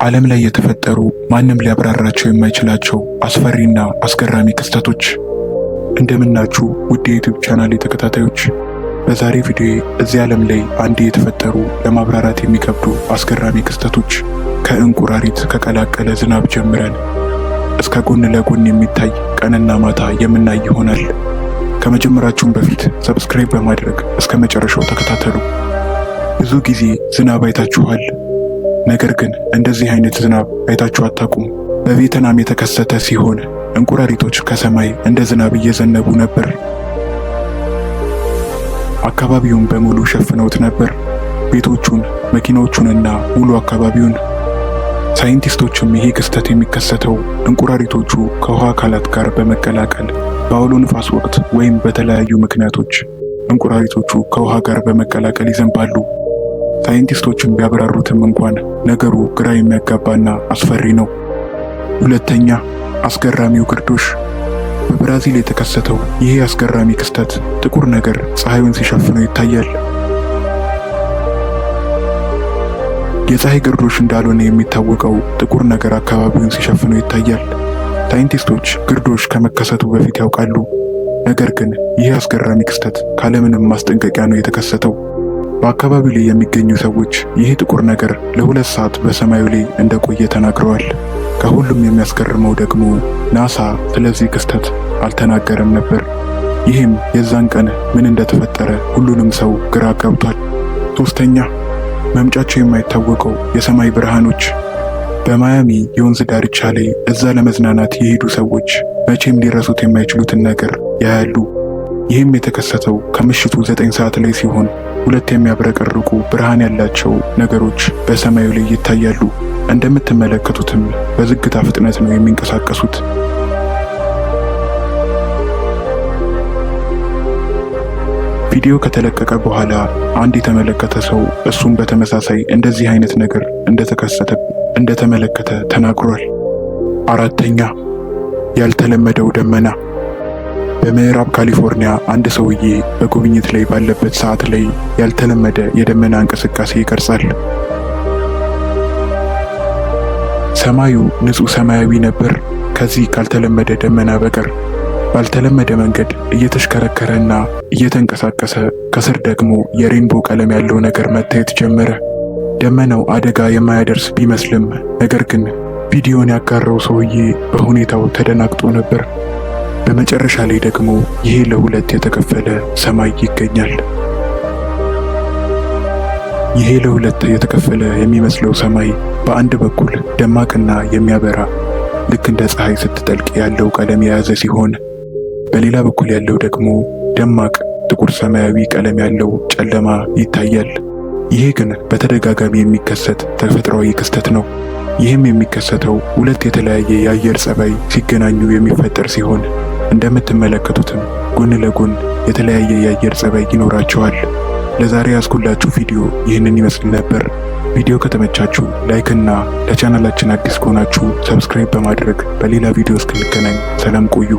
ዓለም ላይ የተፈጠሩ ማንም ሊያብራራቸው የማይችላቸው አስፈሪና አስገራሚ ክስተቶች። እንደምናችሁ ውድ የዩቲዩብ ቻናል ተከታታዮች፣ በዛሬ ቪዲዮ እዚህ ዓለም ላይ አንድ የተፈጠሩ ለማብራራት የሚከብዱ አስገራሚ ክስተቶች ከእንቁራሪት ከቀላቀለ ዝናብ ጀምረን እስከ ጎን ለጎን የሚታይ ቀንና ማታ የምናይ ይሆናል። ከመጀመራችሁም በፊት ሰብስክራይብ በማድረግ እስከ መጨረሻው ተከታተሉ። ብዙ ጊዜ ዝናብ አይታችኋል። ነገር ግን እንደዚህ አይነት ዝናብ አይታችሁ አታውቁም። በቬትናም የተከሰተ ሲሆን እንቁራሪቶች ከሰማይ እንደ ዝናብ እየዘነቡ ነበር። አካባቢውን በሙሉ ሸፍነውት ነበር፣ ቤቶቹን፣ መኪናዎቹንና ሙሉ አካባቢውን። ሳይንቲስቶችም ይሄ ክስተት የሚከሰተው እንቁራሪቶቹ ከውሃ አካላት ጋር በመቀላቀል በአውሎ ንፋስ ወቅት ወይም በተለያዩ ምክንያቶች እንቁራሪቶቹ ከውሃ ጋር በመቀላቀል ይዘንባሉ። ሳይንቲስቶችም ቢያብራሩትም እንኳን ነገሩ ግራ የሚያጋባና አስፈሪ ነው። ሁለተኛ፣ አስገራሚው ግርዶሽ። በብራዚል የተከሰተው ይሄ አስገራሚ ክስተት ጥቁር ነገር ፀሐዩን ሲሸፍነው ይታያል። የፀሐይ ግርዶሽ እንዳልሆነ የሚታወቀው ጥቁር ነገር አካባቢውን ሲሸፍነው ይታያል። ሳይንቲስቶች ግርዶሽ ከመከሰቱ በፊት ያውቃሉ። ነገር ግን ይህ አስገራሚ ክስተት ካለምንም ማስጠንቀቂያ ነው የተከሰተው። በአካባቢው ላይ የሚገኙ ሰዎች ይህ ጥቁር ነገር ለ2 ሰዓት በሰማዩ ላይ እንደቆየ ተናግረዋል። ከሁሉም የሚያስገርመው ደግሞ ናሳ ስለዚህ ክስተት አልተናገረም ነበር። ይህም የዛን ቀን ምን እንደተፈጠረ ሁሉንም ሰው ግራ ገብቷል። ሶስተኛ፣ መምጫቸው የማይታወቀው የሰማይ ብርሃኖች። በማያሚ የወንዝ ዳርቻ ላይ እዛ ለመዝናናት የሄዱ ሰዎች መቼም ሊረሱት የማይችሉትን ነገር ያያሉ። ይህም የተከሰተው ከምሽቱ 9 ሰዓት ላይ ሲሆን 2 የሚያብረቀርቁ ብርሃን ያላቸው ነገሮች በሰማዩ ላይ ይታያሉ። እንደምትመለከቱትም በዝግታ ፍጥነት ነው የሚንቀሳቀሱት። ቪዲዮ ከተለቀቀ በኋላ አንድ የተመለከተ ሰው እሱም በተመሳሳይ እንደዚህ አይነት ነገር እንደተመለከተ ተናግሯል። አራተኛ፣ ያልተለመደው ደመና። በምዕራብ ካሊፎርኒያ አንድ ሰውዬ በጉብኝት ላይ ባለበት ሰዓት ላይ ያልተለመደ የደመና እንቅስቃሴ ይቀርጻል። ሰማዩ ንጹህ ሰማያዊ ነበር፣ ከዚህ ካልተለመደ ደመና በቀር። ባልተለመደ መንገድ እየተሽከረከረና እየተንቀሳቀሰ ከስር ደግሞ የሬንቦ ቀለም ያለው ነገር መታየት ጀመረ። ደመናው አደጋ የማያደርስ ቢመስልም ነገር ግን ቪዲዮን ያጋራው ሰውዬ በሁኔታው ተደናግጦ ነበር። በመጨረሻ ላይ ደግሞ ይሄ ለ2 የተከፈለ ሰማይ ይገኛል። ይሄ ለ2 የተከፈለ የሚመስለው ሰማይ በአንድ በኩል ደማቅና የሚያበራ ልክ እንደ ፀሐይ ስትጠልቅ ያለው ቀለም የያዘ ሲሆን፣ በሌላ በኩል ያለው ደግሞ ደማቅ ጥቁር ሰማያዊ ቀለም ያለው ጨለማ ይታያል። ይሄ ግን በተደጋጋሚ የሚከሰት ተፈጥሯዊ ክስተት ነው። ይህም የሚከሰተው 2 የተለያየ የአየር ጸባይ ሲገናኙ የሚፈጠር ሲሆን እንደምትመለከቱትም ጎን ለጎን የተለያየ የአየር ጸባይ ይኖራቸዋል። ለዛሬ ያስኩላችሁ ቪዲዮ ይህንን ይመስል ነበር። ቪዲዮ ከተመቻችሁ ላይክ እና ለቻናላችን አዲስ ከሆናችሁ ሰብስክራይብ በማድረግ በሌላ ቪዲዮ እስክንገናኝ ሰላም ቆዩ።